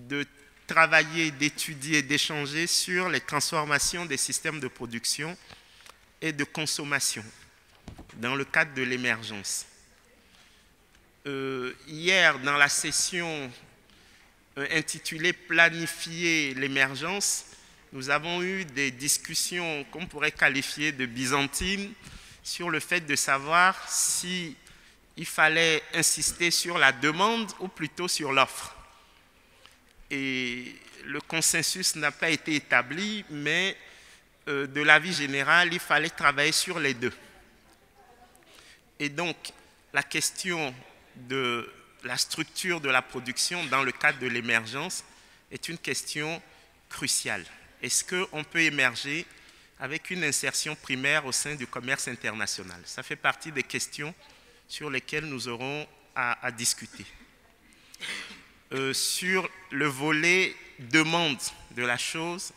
de travailler, d'étudier, d'échanger sur les transformations des systèmes de production et de consommation dans le cadre de l'émergence. Hier, dans la session intitulée « Planifier l'émergence », nous avons eu des discussions qu'on pourrait qualifier de byzantines sur le fait de savoir si il fallait insister sur la demande ou plutôt sur l'offre. Et le consensus n'a pas été établi, mais de l'avis général, il fallait travailler sur les deux. Et donc, la question de la structure de la production dans le cadre de l'émergence est une question cruciale. Est-ce qu'on peut émerger avec une insertion primaire au sein du commerce international? Ça fait partie des questions sur lesquelles nous aurons à discuter. Sur le volet demande de la chose,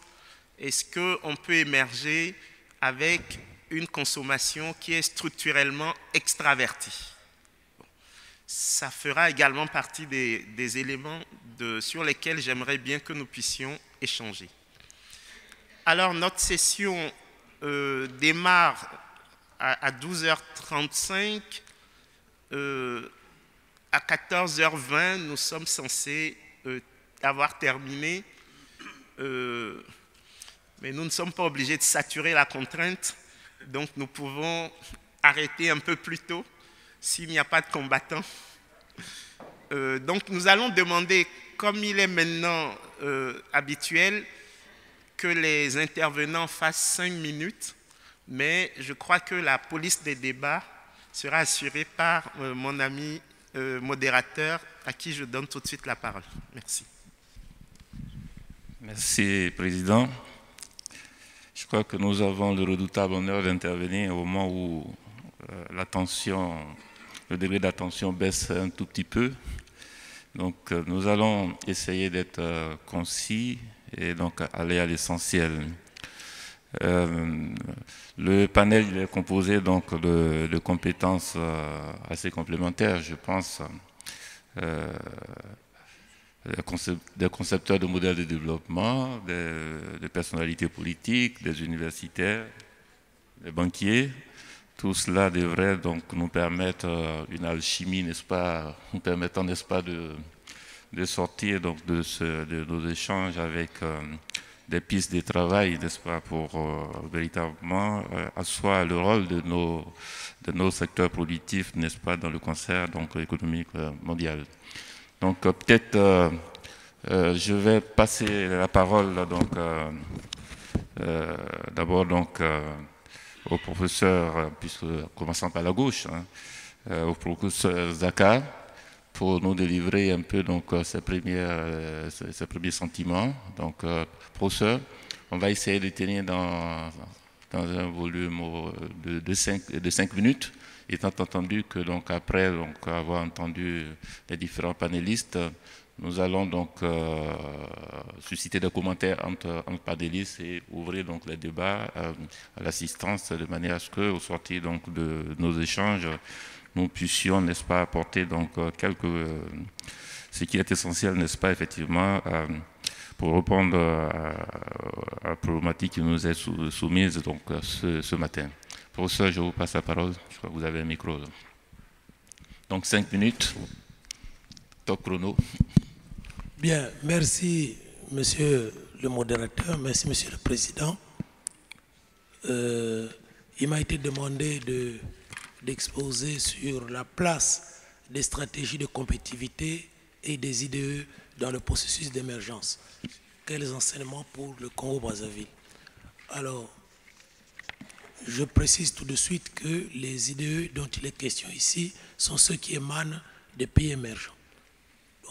est-ce qu'on peut émerger avec une consommation qui est structurellement extravertie? Ça fera également partie des éléments sur lesquels j'aimerais bien que nous puissions échanger. Alors, notre session démarre à 12h35. À 14h20, nous sommes censés avoir terminé, mais nous ne sommes pas obligés de saturer la contrainte, donc nous pouvons arrêter un peu plus tôt s'il n'y a pas de combattants. Donc nous allons demander, comme il est maintenant habituel, que les intervenants fassent 5 minutes, mais je crois que la police des débats sera assurée par mon ami modérateur, à qui je donne tout de suite la parole. Merci. Merci, Président. Je crois que nous avons le redoutable honneur d'intervenir au moment où le degré d'attention baisse un tout petit peu. Donc, nous allons essayer d'être concis et donc aller à l'essentiel. Le panel est composé donc de compétences assez complémentaires, je pense, des concepteurs de modèles de développement, des personnalités politiques, des universitaires, des banquiers. Tout cela devrait donc nous permettre une alchimie, n'est-ce pas, nous permettant, n'est-ce pas, de sortir donc de nos échanges avec des pistes de travail, n'est-ce pas, pour véritablement asseoir le rôle de nos secteurs productifs, n'est-ce pas, dans le concert donc économique mondial. Donc peut-être je vais passer la parole donc d'abord donc au professeur, puisque commençant par la gauche, hein, au professeur Zaka, pour nous délivrer un peu donc ses premiers sentiments. Donc, professeur, on va essayer de tenir dans un volume de 5 minutes, étant entendu que donc après donc avoir entendu les différents panélistes, nous allons donc susciter des commentaires entre panélistes et ouvrir donc les débats à l'assistance, de manière à ce que, au sortir donc de nos échanges, nous puissions, n'est-ce pas, apporter donc ce qui est essentiel, n'est-ce pas, effectivement, pour répondre à la problématique qui nous est soumise donc ce matin. Professeur, je vous passe la parole. Je crois que vous avez un micro. Donc 5 minutes. Top chrono. Bien, merci, monsieur le modérateur, merci, monsieur le président. Il m'a été demandé d'exposer sur la place des stratégies de compétitivité et des IDE dans le processus d'émergence. Quels enseignements pour le Congo-Brazzaville? Alors, je précise tout de suite que les IDE dont il est question ici sont ceux qui émanent des pays émergents.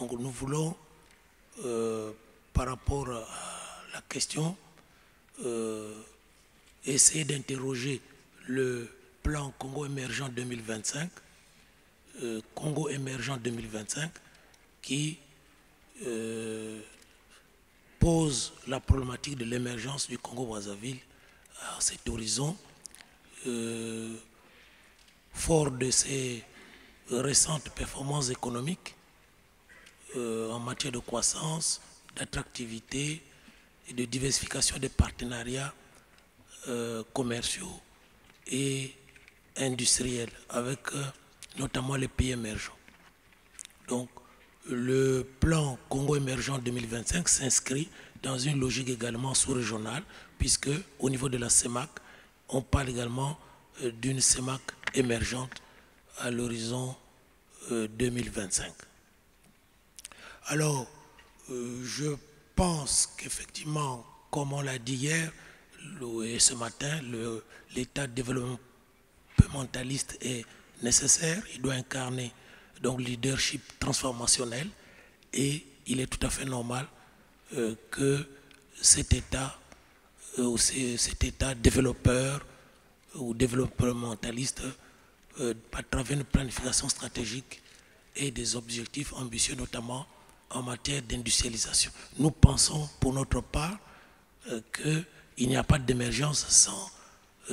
Donc nous voulons, par rapport à la question, essayer d'interroger le plan Congo émergent 2025, Congo émergent 2025, qui pose la problématique de l'émergence du Congo-Brazzaville à cet horizon, fort de ses récentes performances économiques en matière de croissance, d'attractivité et de diversification des partenariats commerciaux et industriels avec notamment les pays émergents. Donc, le plan Congo émergent 2025 s'inscrit dans une logique également sous-régionale, puisque au niveau de la CEMAC, on parle également d'une CEMAC émergente à l'horizon 2025. Alors, je pense qu'effectivement, comme on l'a dit hier et ce matin, l'état développementaliste est nécessaire, il doit incarner donc leadership transformationnel, et il est tout à fait normal que cet état développeur ou développementaliste, à travers une planification stratégique et des objectifs ambitieux, notamment en matière d'industrialisation. Nous pensons pour notre part qu'il n'y a pas d'émergence sans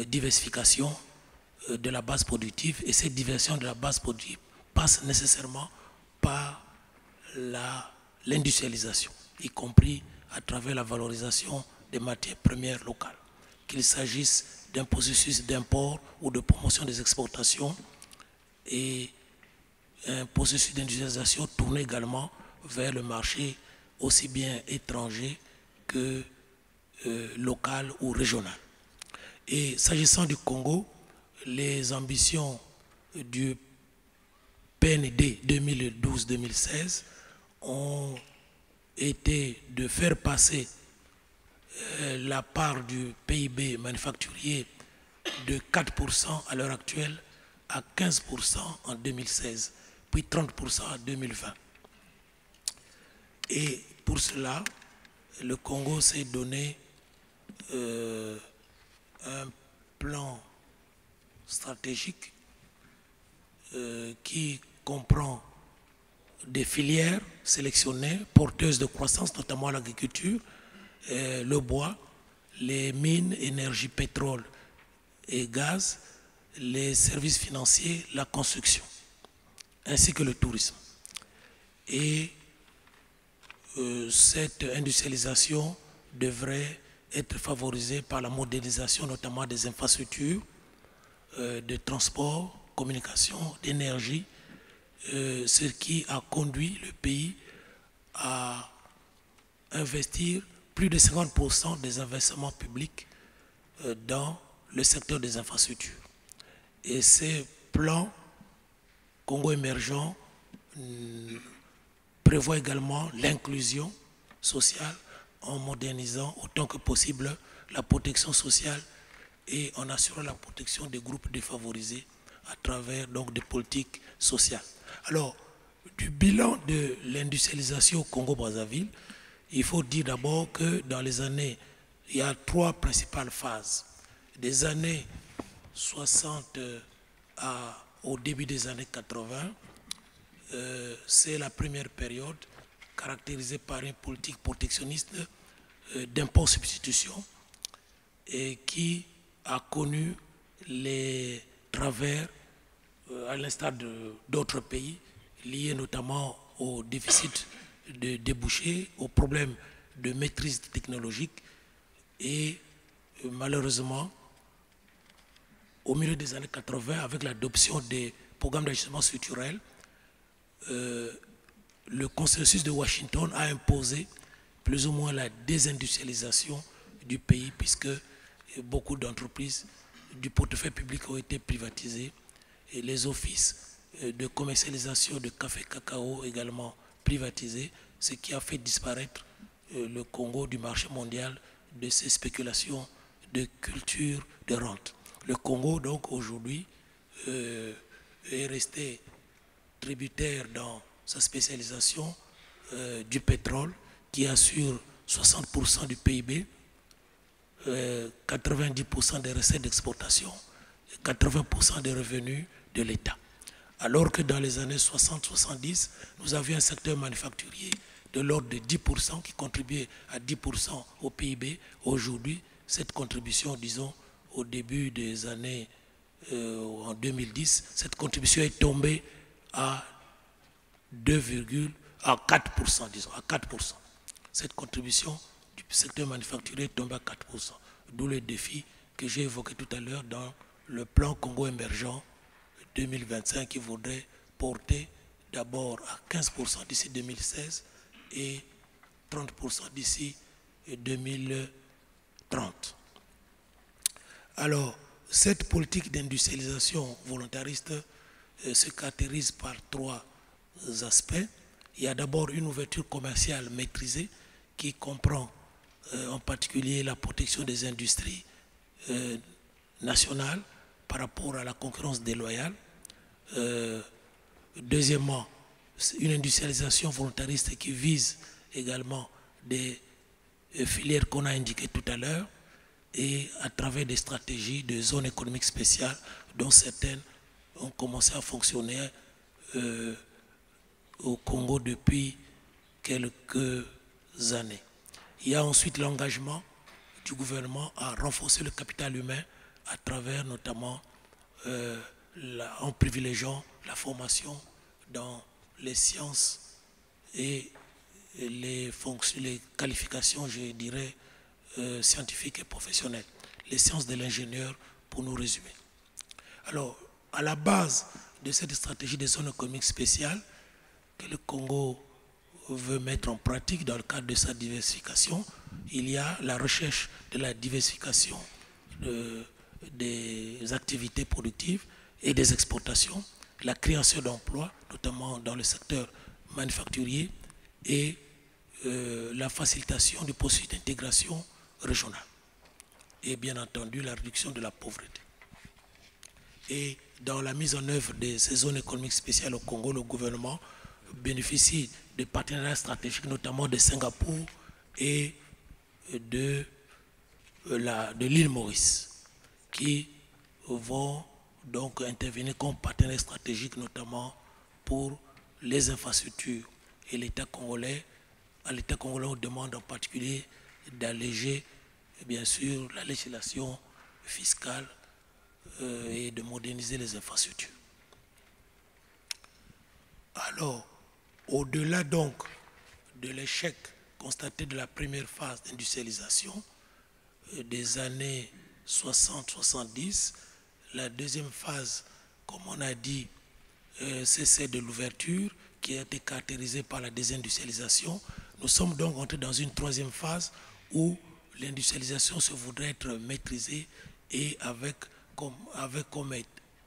diversification de la base productive, et cette diversification de la base productive passe nécessairement par l'industrialisation, y compris à travers la valorisation des matières premières locales, qu'il s'agisse d'un processus d'import ou de promotion des exportations, et un processus d'industrialisation tourné également vers le marché aussi bien étranger que local ou régional. Et s'agissant du Congo, les ambitions du PND 2012-2016 ont été de faire passer la part du PIB manufacturier de 4% à l'heure actuelle à 15% en 2016, puis 30% en 2020. Et pour cela, le Congo s'est donné un plan stratégique qui comprend des filières sélectionnées porteuses de croissance, notamment l'agriculture, le bois, les mines, énergie, pétrole et gaz, les services financiers, la construction, ainsi que le tourisme. Et cette industrialisation devrait être favorisée par la modernisation notamment des infrastructures, de transport, communication, d'énergie, ce qui a conduit le pays à investir plus de 50% des investissements publics dans le secteur des infrastructures. Et ces plans Congo émergent prévoient également l'inclusion sociale en modernisant autant que possible la protection sociale et en assurant la protection des groupes défavorisés à travers donc des politiques sociales. Alors, du bilan de l'industrialisation au Congo-Brazzaville, il faut dire d'abord que dans les années, il y a trois principales phases. Des années 60 au début des années 80, c'est la première période caractérisée par une politique protectionniste d'import-substitution et qui a connu les travers, à l'instar d'autres pays, liés notamment au déficit de débouchés, aux problèmes de maîtrise technologique, et malheureusement, au milieu des années 80, avec l'adoption des programmes d'ajustement structurel, le consensus de Washington a imposé plus ou moins la désindustrialisation du pays, puisque beaucoup d'entreprises du portefeuille public ont été privatisées et les offices de commercialisation de café cacao également privatisés, ce qui a fait disparaître le Congo du marché mondial de ces spéculations de culture de rente. Le Congo, donc, aujourd'hui, est resté tributaire dans sa spécialisation du pétrole, qui assure 60% du PIB, 90% des recettes d'exportation, 80% des revenus de l'État. Alors que dans les années 60-70, nous avions un secteur manufacturier de l'ordre de 10% qui contribuait à 10% au PIB. Aujourd'hui, cette contribution, disons, au début des années, en 2010, cette contribution est tombée à 4%, disons, à 4%. cette contribution du secteur manufacturier tombe à 4%. D'où le défi que j'ai évoqué tout à l'heure dans le plan Congo émergent 2025 qui voudrait porter d'abord à 15% d'ici 2016 et 30% d'ici 2030. Alors, cette politique d'industrialisation volontariste se caractérise par 3 aspects. Il y a d'abord une ouverture commerciale maîtrisée qui comprend en particulier la protection des industries nationales par rapport à la concurrence déloyale. Deuxièmement, une industrialisation volontariste qui vise également des filières qu'on a indiquées tout à l'heure et à travers des stratégies de zones économiques spéciales dont certaines ont commencé à fonctionner au Congo depuis quelques années. Il y a ensuite l'engagement du gouvernement à renforcer le capital humain à travers notamment en privilégiant la formation dans les sciences et les qualifications, je dirais, scientifiques et professionnelles, les sciences de l'ingénieur pour nous résumer. Alors, à la base de cette stratégie des zones économiques spéciales que le Congo veut mettre en pratique dans le cadre de sa diversification, il y a la recherche de la diversification des activités productives et des exportations, la création d'emplois, notamment dans le secteur manufacturier, et la facilitation du processus d'intégration régionale. Et bien entendu, la réduction de la pauvreté. Et dans la mise en œuvre de ces zones économiques spéciales au Congo, le gouvernement bénéficie de partenariats stratégiques, notamment de Singapour et de l'île Maurice, qui vont donc intervenir comme partenaires stratégiques, notamment pour les infrastructures. Et l'État congolais, on demande en particulier d'alléger, bien sûr, la législation fiscale et de moderniser les infrastructures. Alors, au-delà donc de l'échec constaté de la première phase d'industrialisation des années 60-70, la deuxième phase, comme on a dit, c'est celle de l'ouverture qui a été caractérisée par la désindustrialisation. Nous sommes donc entrés dans une troisième phase où l'industrialisation se voudrait être maîtrisée et avec comme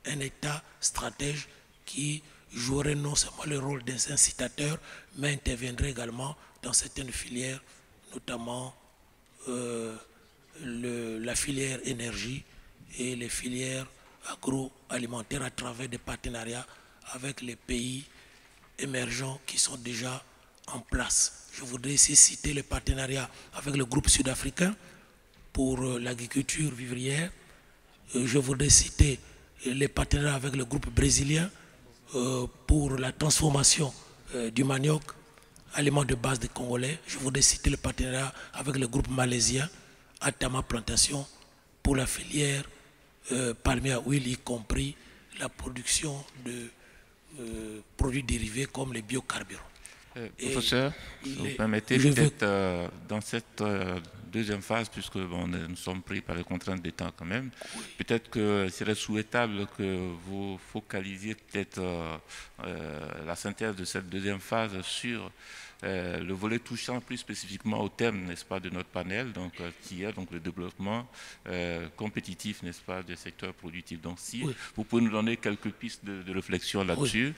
un État stratège qui jouerait non seulement le rôle des incitateurs, mais interviendrait également dans certaines filières, notamment la filière énergie et les filières agroalimentaires à travers des partenariats avec les pays émergents qui sont déjà en place. Je voudrais ici citer les partenariats avec le groupe sud-africain pour l'agriculture vivrière. Je voudrais citer les partenariats avec le groupe brésilien pour la transformation du manioc, aliment de base des Congolais. Je voudrais citer le partenariat avec le groupe malaisien Atama Plantation pour la filière palmier à huile, y compris la production de produits dérivés comme les biocarburants. Professeur, si vous permettez, peut-être dans cette deuxième phase, puisque nous sommes pris par les contraintes des temps quand même, peut-être que serait souhaitable que vous focalisiez peut-être la synthèse de cette deuxième phase sur le volet touchant plus spécifiquement au thème, n'est-ce pas, de notre panel, donc, qui est donc le développement compétitif, n'est-ce pas, des secteurs productifs. Donc si vous pouvez nous donner quelques pistes de réflexion là-dessus,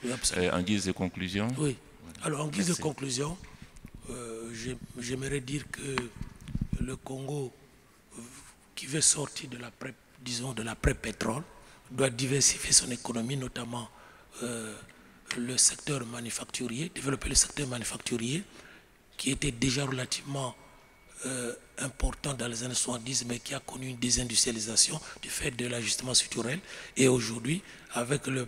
en guise de conclusion. Oui. Alors, en guise de conclusion, j'aimerais dire que le Congo, qui veut sortir de l'après-pétrole, doit diversifier son économie, notamment le secteur manufacturier, développer le secteur manufacturier, qui était déjà relativement important dans les années 70, mais qui a connu une désindustrialisation du fait de l'ajustement structurel. Et aujourd'hui, avec le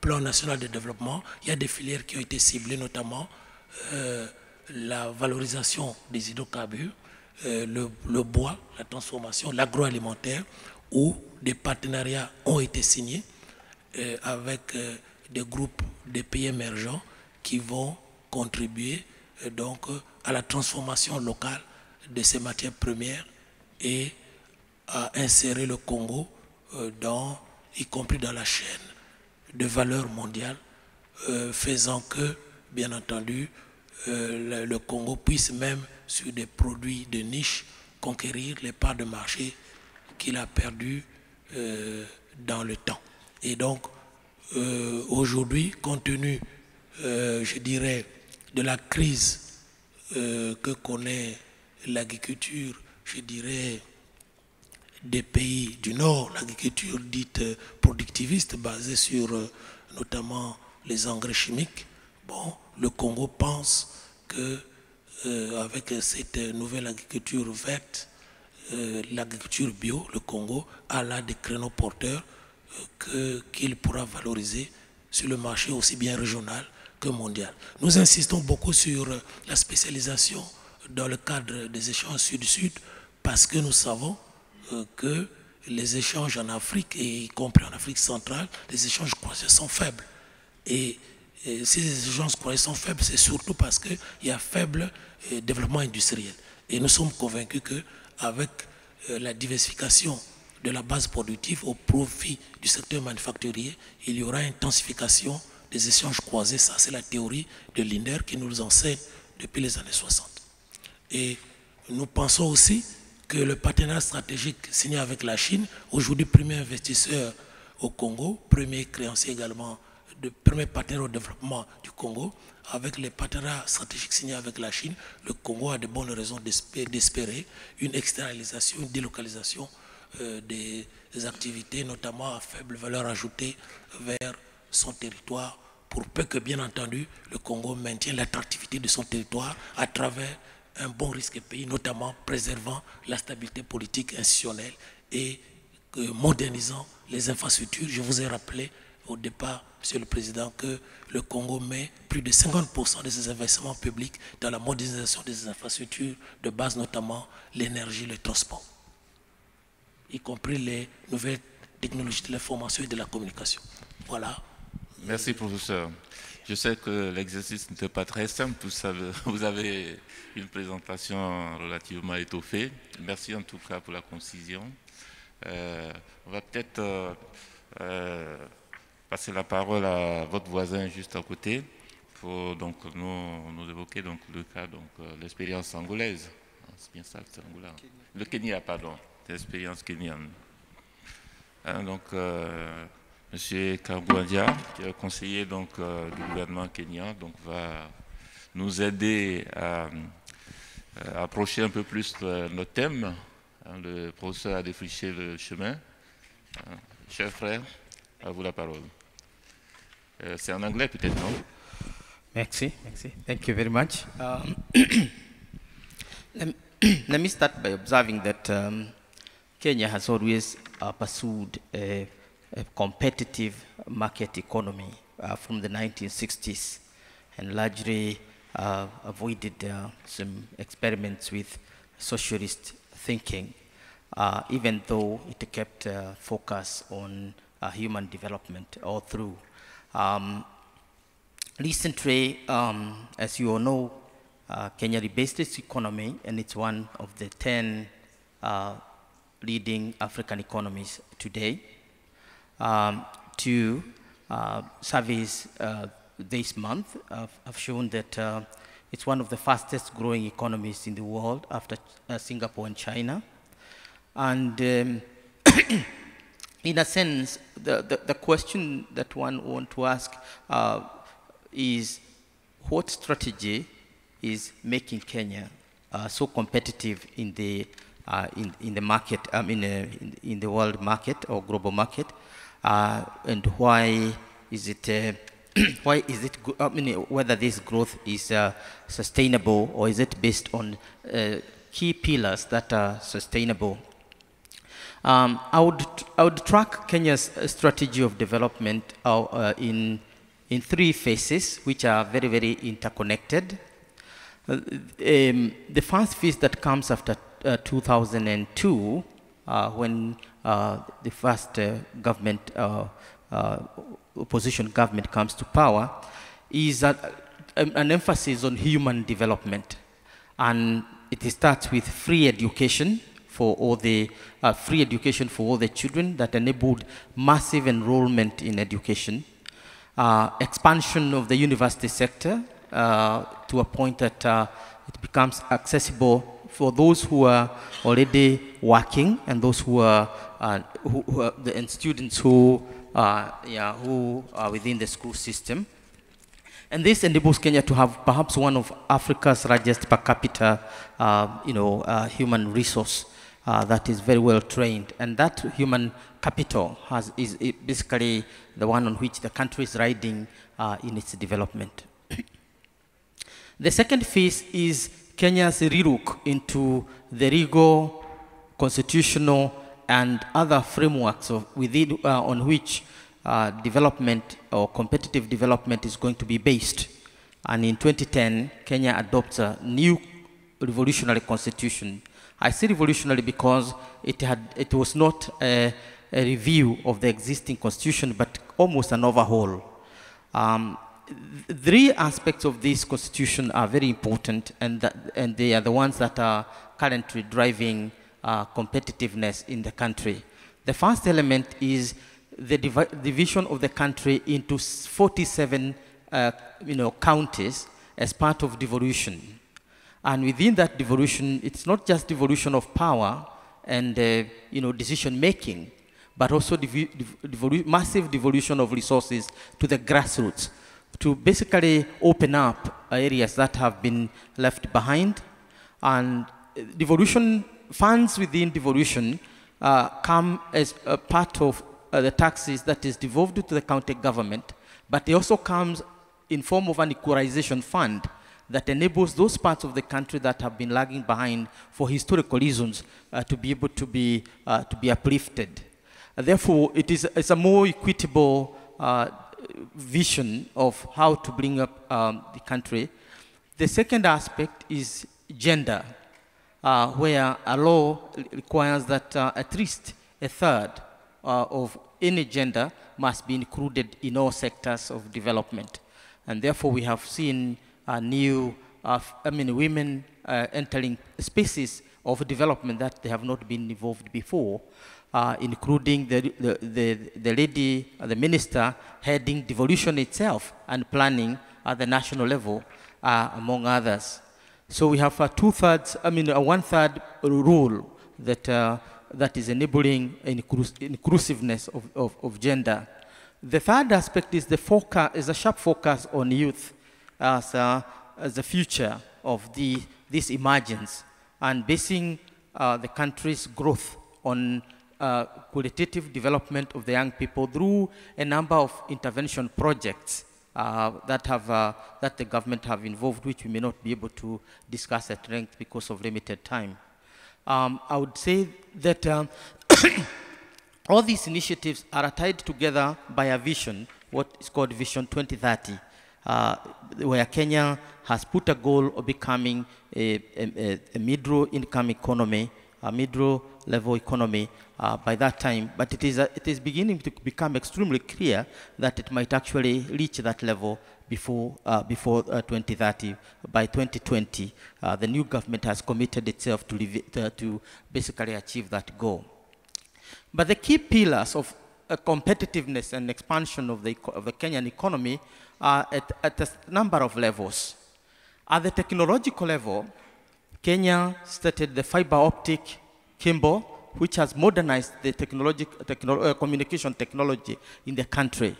plan national de développement, il y a des filières qui ont été ciblées, notamment la valorisation des hydrocarbures, le bois, la transformation, l'agroalimentaire, où des partenariats ont été signés avec des groupes des pays émergents qui vont contribuer donc à la transformation locale de ces matières premières et à insérer le Congo y compris dans la chaîne de valeur mondiale, faisant que, bien entendu, le Congo puisse même, sur des produits de niche, conquérir les parts de marché qu'il a perdues dans le temps. Et donc, aujourd'hui, compte tenu, je dirais, de la crise que connaît l'agriculture, je dirais, des pays du Nord, l'agriculture dite productiviste, basée sur notamment les engrais chimiques, bon, le Congo pense que avec cette nouvelle agriculture verte, l'agriculture bio, le Congo a là des créneaux porteurs qu'il pourra valoriser sur le marché aussi bien régional que mondial. Nous insistons beaucoup sur la spécialisation dans le cadre des échanges sud-sud parce que nous savons que les échanges en Afrique, et y compris en Afrique centrale, les échanges croisés sont faibles. Et si les échanges croisés sont faibles, c'est surtout parce qu'il y a faible développement industriel. Et nous sommes convaincus qu'avec la diversification de la base productive au profit du secteur manufacturier, il y aura une intensification des échanges croisés. Ça, c'est la théorie de l'INDER qui nous enseigne depuis les années 60. Et nous pensons aussi que le partenariat stratégique signé avec la Chine, aujourd'hui premier investisseur au Congo, premier créancier également, premier partenaire au développement du Congo, avec les partenariats stratégiques signés avec la Chine, le Congo a de bonnes raisons d'espérer une externalisation, une délocalisation des activités, notamment à faible valeur ajoutée, vers son territoire, pour peu que, bien entendu, le Congo maintienne l'attractivité de son territoire à travers un bon risque pays, notamment préservant la stabilité politique institutionnelle et modernisant les infrastructures. Je vous ai rappelé au départ, Monsieur le Président, que le Congo met plus de 50% de ses investissements publics dans la modernisation des infrastructures de base, notamment l'énergie, le transport, y compris les nouvelles technologies de l'information et de la communication. Voilà. Merci, professeur. Je sais que l'exercice n'était pas très simple. Vous avez une présentation relativement étoffée. Merci en tout cas pour la concision. On va peut-être passer la parole à votre voisin juste à côté pour donc, nous évoquer donc, le cas de l'expérience angolaise. C'est bien ça, c'est Angola. Le Kenya, pardon. L'expérience kenyane. Donc, M. Kangwandia, qui est conseiller donc, du gouvernement kenyan, donc, va nous aider à approcher un peu plus notre thème. Le professeur a défriché le chemin. Cher frère, à vous la parole. C'est en anglais peut-être, non? Merci. Thank you very much. Let me start by observing that Kenya has always pursued a competitive market economy from the 1960s and largely avoided some experiments with socialist thinking, even though it kept focus on human development all through. Recently, as you all know, Kenya rebased its economy, and it's one of the 10 leading African economies today. Surveys this month have shown that it's one of the fastest growing economies in the world after Singapore and China. And in a sense, the question that one wants to ask is what strategy is making Kenya so competitive in the market, in the world market or global market, and why is it whether this growth is sustainable or is it based on key pillars that are sustainable? I would track Kenya's strategy of development in three phases, which are very, very interconnected. The first phase that comes after 2002, when the first opposition government comes to power, is an emphasis on human development. And it starts with free education for all the children that enabled massive enrollment in education, expansion of the university sector to a point that it becomes accessible for those who are already working and those who are and students who are within the school system. And this enables Kenya to have perhaps one of Africa's largest per capita, human resource that is very well trained. And that human capital is basically the one on which the country is riding in its development. The second phase is Kenya's relook into the legal, constitutional, and other frameworks on which development or competitive development is going to be based. And in 2010, Kenya adopts a new revolutionary constitution. I say revolutionary because it was not a review of the existing constitution, but almost an overhaul. Three aspects of this constitution are very important, and they are the ones that are currently driving competitiveness in the country. The first element is the division of the country into 47 counties as part of devolution. And within that devolution, it's not just devolution of power and decision making, but also massive devolution of resources to the grassroots, to basically open up areas that have been left behind. And devolution funds within devolution come as a part of the taxes that is devolved to the county government, but it also comes in form of an equalization fund that enables those parts of the country that have been lagging behind for historical reasons to be able to be uplifted. Therefore, it's a more equitable vision of how to bring up the country. The second aspect is gender, where a law requires that at least a third of any gender must be included in all sectors of development. And therefore, we have seen new women entering spaces of development that they have not been involved before, including the lady, the minister heading devolution itself and planning at the national level, among others. So we have a one-third rule that is enabling inclusiveness of gender. The third aspect is a sharp focus on youth as the future of this emergence, and basing the country's growth on qualitative development of the young people through a number of intervention projects that the government have involved, which we may not be able to discuss at length because of limited time. I would say that all these initiatives are tied together by a vision, what is called Vision 2030, where Kenya has put a goal of becoming a middle income economy, a middle level economy by that time. But it is beginning to become extremely clear that it might actually reach that level before 2030. By 2020, the new government has committed itself to basically achieve that goal. But the key pillars of competitiveness and expansion of the Kenyan economy are at a number of levels. At the technological level, Kenya started the fiber optic cable, which has modernized the communication technology in the country.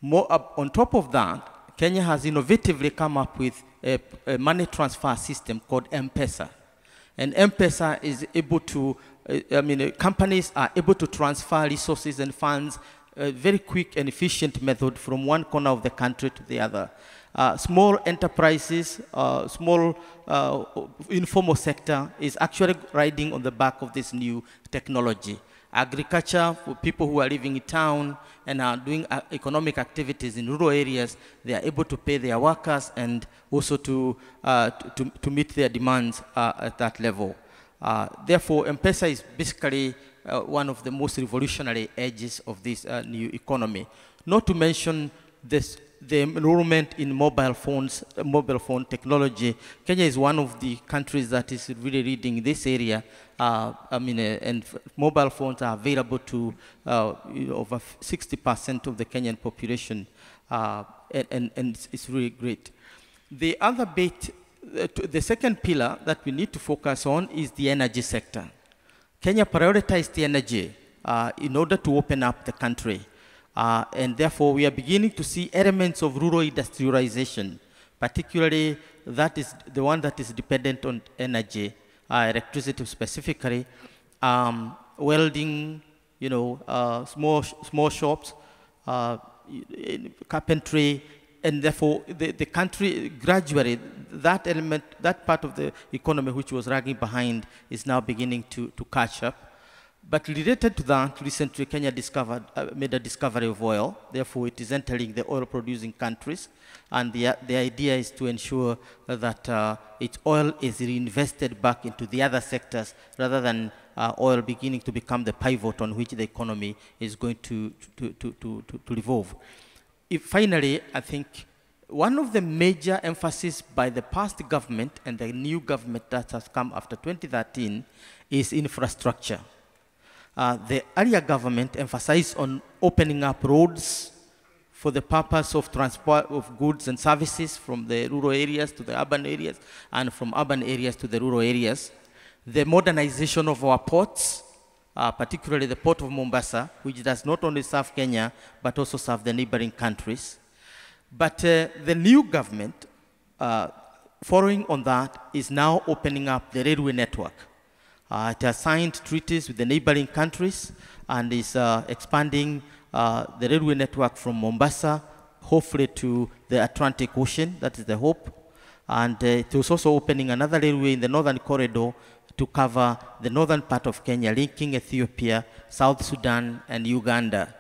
On top of that, Kenya has innovatively come up with a money transfer system called M-Pesa. And M-Pesa is able to, companies are able to transfer resources and funds, a very quick and efficient method from one corner of the country to the other. Small enterprises, small informal sector is actually riding on the back of this new technology. Agriculture, for people who are living in town and are doing economic activities in rural areas, they are able to pay their workers and also to meet their demands at that level. Therefore, M-Pesa is basically one of the most revolutionary edges of this new economy. Not to mention this the enrollment in mobile phone technology. Kenya is one of the countries that is really leading this area. And mobile phones are available to over 60% of the Kenyan population, and it's really great. The other bit, the second pillar that we need to focus on is the energy sector. Kenya prioritized the energy in order to open up the country. And therefore, we are beginning to see elements of rural industrialization, particularly that is the one that is dependent on energy, electricity specifically, welding, small shops, carpentry, and therefore the country gradually, that element, that part of the economy which was lagging behind is now beginning to catch up. But related to that, recently Kenya made a discovery of oil. Therefore, it is entering the oil-producing countries, and the idea is to ensure that its oil is reinvested back into the other sectors, rather than oil beginning to become the pivot on which the economy is going to revolve. Finally, I think one of the major emphasis by the past government and the new government that has come after 2013 is infrastructure. The earlier government emphasized on opening up roads for the purpose of transport of goods and services from the rural areas to the urban areas, and from urban areas to the rural areas. The modernization of our ports, particularly the port of Mombasa, which does not only serve Kenya, but also serve the neighboring countries. But the new government, following on that, is now opening up the railway network. It has signed treaties with the neighboring countries and is expanding the railway network from Mombasa, hopefully to the Atlantic Ocean. That is the hope. And it is also opening another railway in the northern corridor to cover the northern part of Kenya, linking Ethiopia, South Sudan, and Uganda.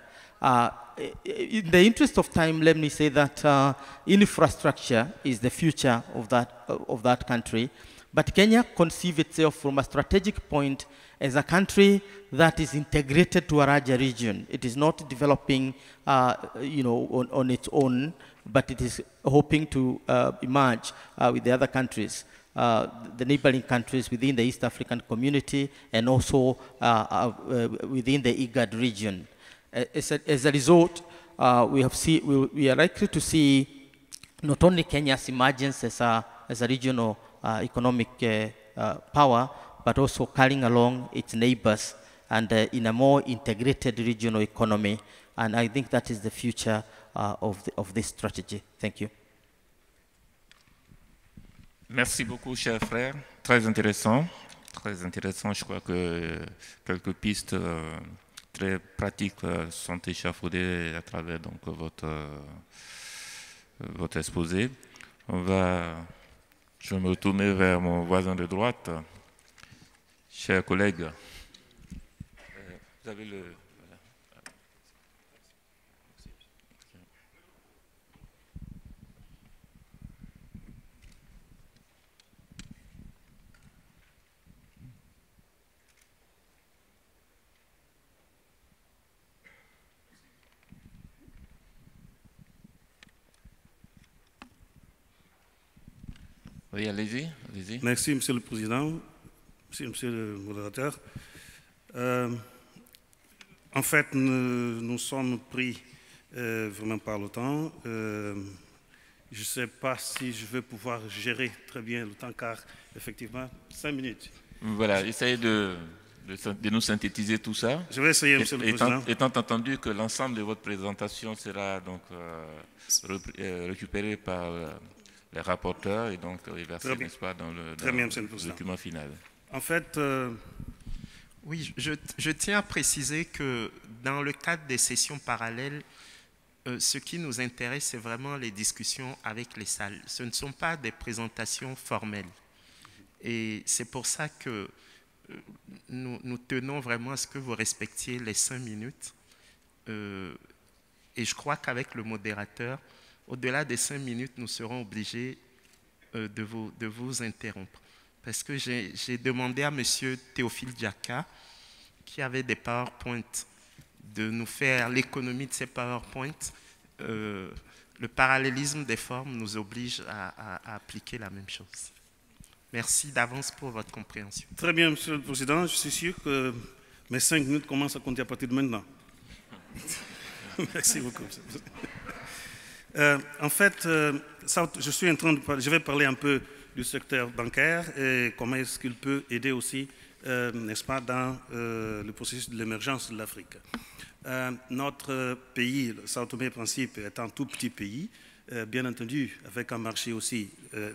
In the interest of time, let me say that infrastructure is the future of that country. But Kenya conceives itself from a strategic point as a country that is integrated to a larger region. It is not developing, on its own, but it is hoping to emerge with the other countries, the neighboring countries within the East African community, and also within the IGAD region. As a result, we are likely to see not only Kenya's emergence as a regional economic power, but also carrying along its neighbors and in a more integrated regional economy. And I think that is the future of this strategy. Thank you. Merci beaucoup, cher frère. Très intéressant. Très intéressant. Je crois que quelques pistes très pratiques sont échafaudées à travers donc, votre exposé. Je vais me retourner vers mon voisin de droite. Chers collègues, vous avez le... Oui, allez-y. Merci, Monsieur le Président. Merci, Monsieur le modérateur. En fait, nous sommes pris vraiment par le temps. Je ne sais pas si je vais pouvoir gérer très bien le temps, car effectivement, 5 minutes. Voilà, essayez de nous synthétiser tout ça. Je vais essayer, Monsieur le Président. Étant entendu que l'ensemble de votre présentation sera donc récupéré par les rapporteurs et donc versé, n'est-ce pas, dans le document final. En fait, oui, je tiens à préciser que dans le cadre des sessions parallèles, ce qui nous intéresse, c'est vraiment les discussions avec les salles. Ce ne sont pas des présentations formelles. Et c'est pour ça que nous tenons vraiment à ce que vous respectiez les 5 minutes. Et je crois qu'avec le modérateur, au-delà des 5 minutes, nous serons obligés de vous interrompre. Parce que j'ai demandé à M. Théophile Diaka, qui avait des PowerPoint, de nous faire l'économie de ces PowerPoint le parallélisme des formes nous oblige à appliquer la même chose. Merci d'avance pour votre compréhension. Très bien, Monsieur le Président. Je suis sûr que mes 5 minutes commencent à compter à partir de maintenant. Merci beaucoup. En fait, je vais parler un peu du secteur bancaire et comment est-ce qu'il peut aider aussi, n'est-ce pas, dans le processus de l'émergence de l'Afrique. Notre pays, le Sao Tomé et Principe, est un tout petit pays, bien entendu, avec un marché aussi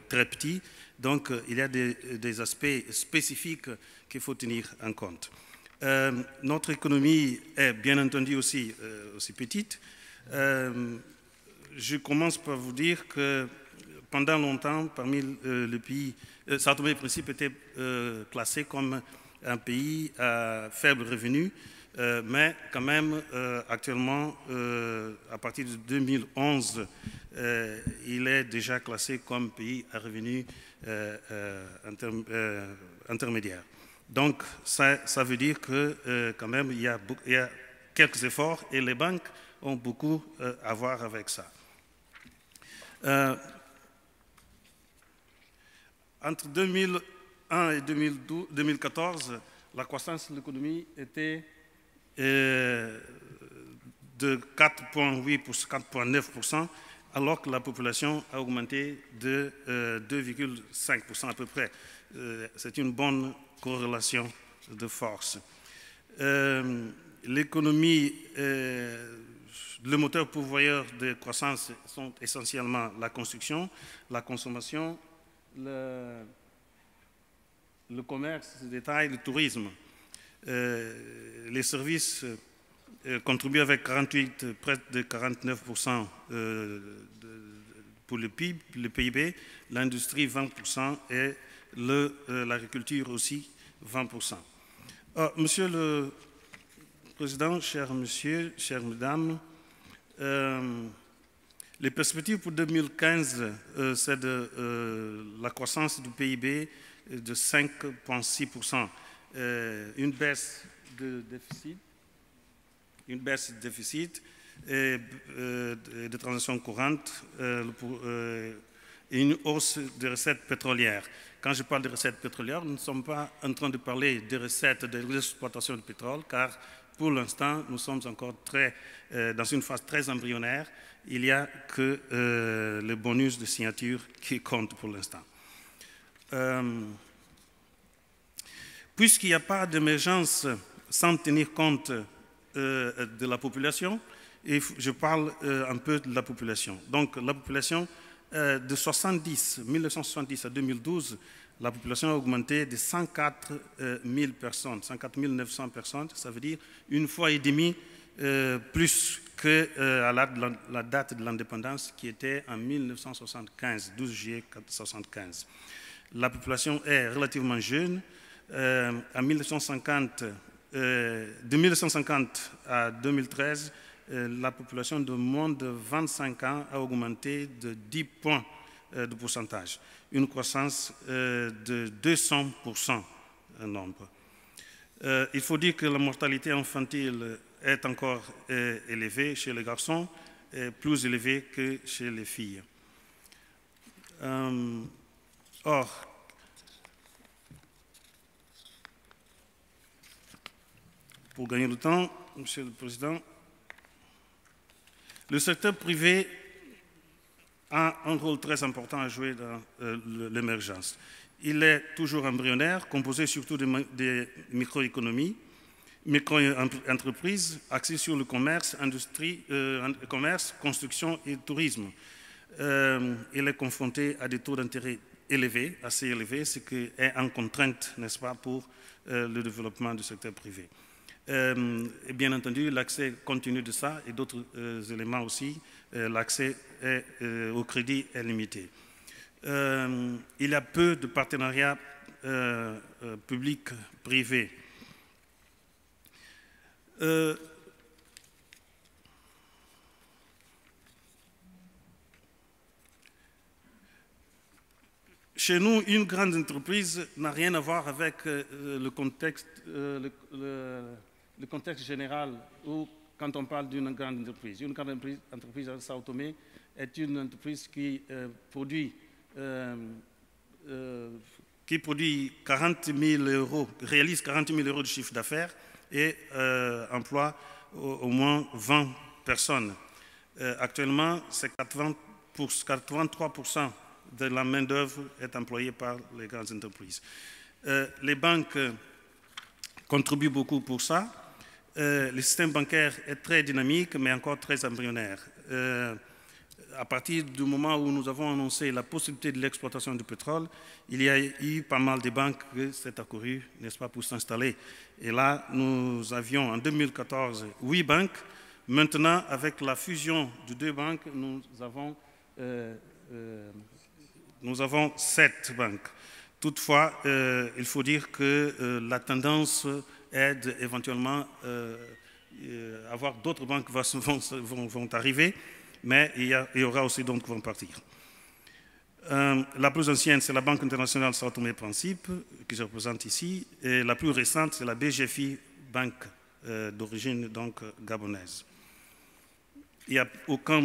très petit. Donc, il y a des aspects spécifiques qu'il faut tenir en compte. Notre économie est bien entendu aussi petite. Je commence par vous dire que pendant longtemps, parmi le pays, Sao Tomé et Principe était classé comme un pays à faible revenu, mais quand même, actuellement, à partir de 2011, il est déjà classé comme pays à revenu intermédiaire. Donc, ça veut dire que quand même, il y a quelques efforts et les banques ont beaucoup à voir avec ça. Entre 2001 et 2014, la croissance de l'économie était de 4,8 pour 4,9%, alors que la population a augmenté de 2,5% à peu près. C'est une bonne corrélation de force. L'économie, le moteur pourvoyeur de croissance sont essentiellement la construction, la consommation, le commerce de détail, le tourisme. Les services contribuent avec 48, près de 49% pour le PIB, l'industrie 20% et l'agriculture aussi 20%. Monsieur le Président, chers messieurs, chères mesdames, les perspectives pour 2015, c'est de la croissance du PIB de 5,6%, une baisse de déficit, et de transactions courantes et une hausse des recettes pétrolières. Quand je parle de recettes pétrolières, nous ne sommes pas en train de parler des recettes de l'exploitation du pétrole, car pour l'instant, nous sommes encore dans une phase très embryonnaire. Il n'y a que le bonus de signature qui compte pour l'instant. Puisqu'il n'y a pas d'émergence sans tenir compte de la population, et je parle un peu de la population. Donc, la population de 1970 à 2012, la population a augmenté de 104 000 personnes, 104 900 personnes, ça veut dire une fois et demie plus qu'à la date de l'indépendance qui était en 1975, 12 juillet 1975. La population est relativement jeune. De 1950 à 2013, la population de moins de 25 ans a augmenté de 10 points de pourcentage, une croissance de 200% en nombre. Il faut dire que la mortalité infantile est encore élevée chez les garçons, et plus élevée que chez les filles. Or, pour gagner le temps, Monsieur le Président, le secteur privé a un rôle très important à jouer dans l'émergence. Il est toujours embryonnaire, composé surtout des micro-économies, micro-entreprises axées sur le commerce, commerce, construction et tourisme. Il est confronté à des taux d'intérêt élevés, assez élevés, ce qui est en contrainte, n'est-ce pas, pour le développement du secteur privé. Et bien entendu, l'accès continu de ça et d'autres éléments aussi, l'accès au crédit est limité. Il y a peu de partenariats publics-privés. Chez nous, une grande entreprise n'a rien à voir avec le contexte général où quand on parle d'une grande entreprise. Une grande entreprise à Sao Tomé est une entreprise qui produit 40 000 euros, réalise 40 000 euros de chiffre d'affaires et emploie au moins 20 personnes. Actuellement, c'est 83% de la main-d'œuvre est employée par les grandes entreprises. Les banques contribuent beaucoup pour ça. Le système bancaire est très dynamique, mais encore très embryonnaire. À partir du moment où nous avons annoncé la possibilité de l'exploitation du pétrole, il y a eu pas mal de banques qui s'est accouru, n'est-ce pas, pour s'installer. Et là, nous avions en 2014 8 banques. Maintenant, avec la fusion de 2 banques, nous avons 7 banques. Toutefois, il faut dire que la tendance est d'éventuellement avoir d'autres banques vont arriver, mais il y aura aussi d'autres qui vont partir. La plus ancienne, c'est la Banque internationale Sao Tomé et Principe, que je représente ici, et la plus récente, c'est la BGFI, banque d'origine donc gabonaise. Il n'y a aucun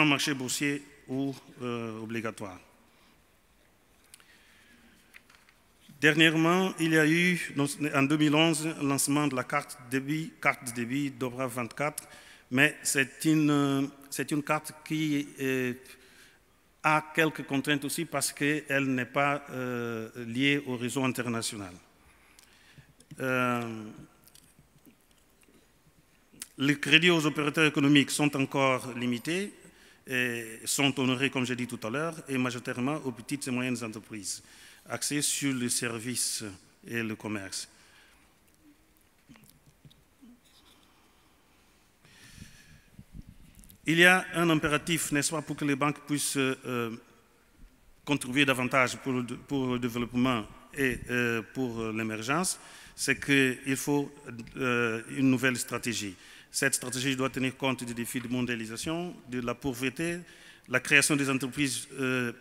marché boursier ou obligatoire. Dernièrement, il y a eu, en 2011, le lancement de la carte de débit Dobra 24, mais c'est une carte qui a quelques contraintes aussi parce qu'elle n'est pas liée au réseau international. Les crédits aux opérateurs économiques sont encore limités et sont honorés, comme j'ai dit tout à l'heure, et majoritairement aux petites et moyennes entreprises, axées sur les services et le commerce. Il y a un impératif, n'est-ce pas, pour que les banques puissent contribuer davantage pour le développement et pour l'émergence, c'est qu'il faut une nouvelle stratégie. Cette stratégie doit tenir compte des défis de mondialisation, de la pauvreté, la création des entreprises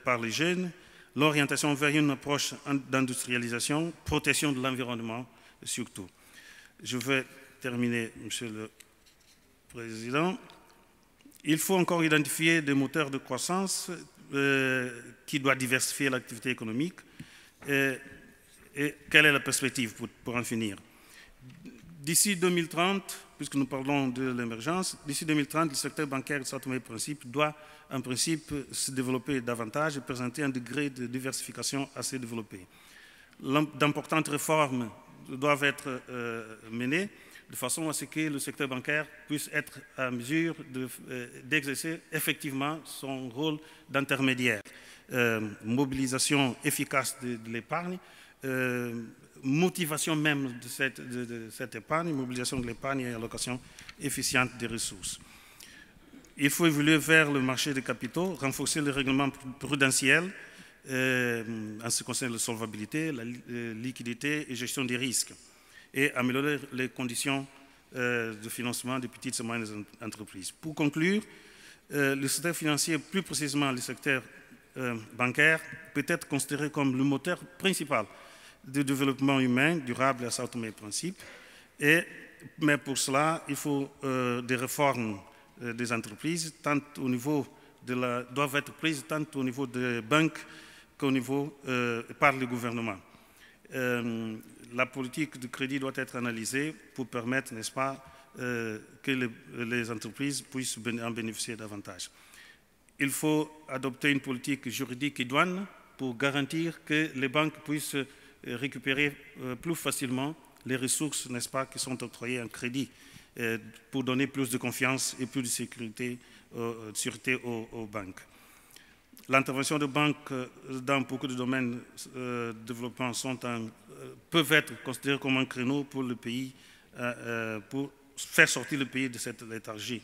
par les jeunes, l'orientation vers une approche d'industrialisation, protection de l'environnement surtout. Je vais terminer, Monsieur le Président. Il faut encore identifier des moteurs de croissance qui doivent diversifier l'activité économique. Et quelle est la perspective pour en finir? D'ici 2030, puisque nous parlons de l'émergence, d'ici 2030, le secteur bancaire de Sao Tomé et Principe doit en principe se développer davantage et présenter un degré de diversification assez développé. D'importantes réformes doivent être menées de façon à ce que le secteur bancaire puisse être à mesure d'exercer effectivement son rôle d'intermédiaire. Mobilisation efficace de l'épargne, motivation même de cette épargne, mobilisation de l'épargne et allocation efficiente des ressources. Il faut évoluer vers le marché des capitaux, renforcer le règlement prudentiel en ce qui concerne la solvabilité, la liquidité et gestion des risques, et améliorer les conditions de financement des petites et moyennes entreprises. Pour conclure, le secteur financier, plus précisément le secteur bancaire, peut être considéré comme le moteur principal du développement humain durable à Sao Tomé et Principe. Mais pour cela, il faut des réformes des entreprises, doivent être prises tant au niveau des banques qu'au niveau par le gouvernement. La politique de crédit doit être analysée pour permettre, n'est-ce pas, que les entreprises puissent en bénéficier davantage. Il faut adopter une politique juridique idoine pour garantir que les banques puissent récupérer plus facilement les ressources, n'est-ce pas, qui sont octroyées en crédit pour donner plus de confiance et plus de sécurité, sûreté aux banques. L'intervention de banques dans beaucoup de domaines de développement peuvent être considérées comme un créneau pour le pays, pour faire sortir le pays de cette léthargie.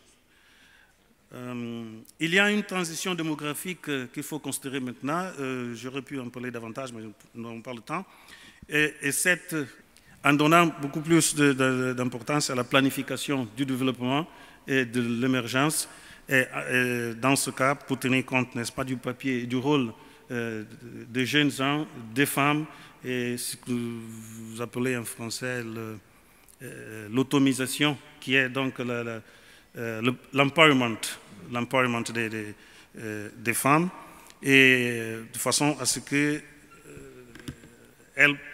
Il y a une transition démographique qu'il faut considérer maintenant. J'aurais pu en parler davantage, mais nous n'avons pas le temps. En donnant beaucoup plus d'importance à la planification du développement et de l'émergence, et dans ce cas, pour tenir compte, n'est-ce pas, du papier, du rôle des jeunes gens, des femmes, et ce que vous appelez en français l'automisation, qui est donc l'empowerment des femmes, et de façon à ce qu'elles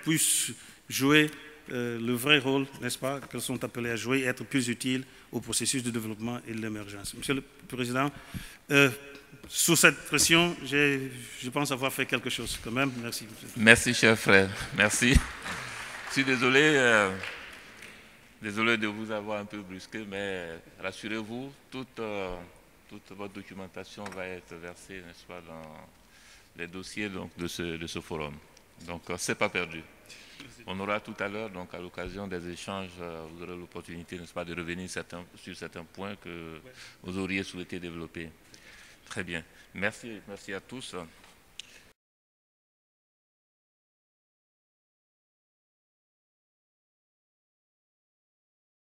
puissent jouer le vrai rôle, n'est-ce pas, qu'elles sont appelées à jouer et être plus utiles au processus de développement et de l'émergence. Monsieur le Président, sous cette pression, je pense avoir fait quelque chose quand même. Merci. Merci, cher frère. Merci. Je suis désolé, désolé de vous avoir un peu brusqué, mais rassurez-vous, toute votre documentation va être versée, n'est-ce pas, dans les dossiers donc, de ce forum. Donc, ce n'est pas perdu. On aura tout à l'heure, donc à l'occasion des échanges, vous aurez l'opportunité, n'est-ce pas, de revenir sur certains points que vous auriez souhaité développer. Très bien. Merci à tous.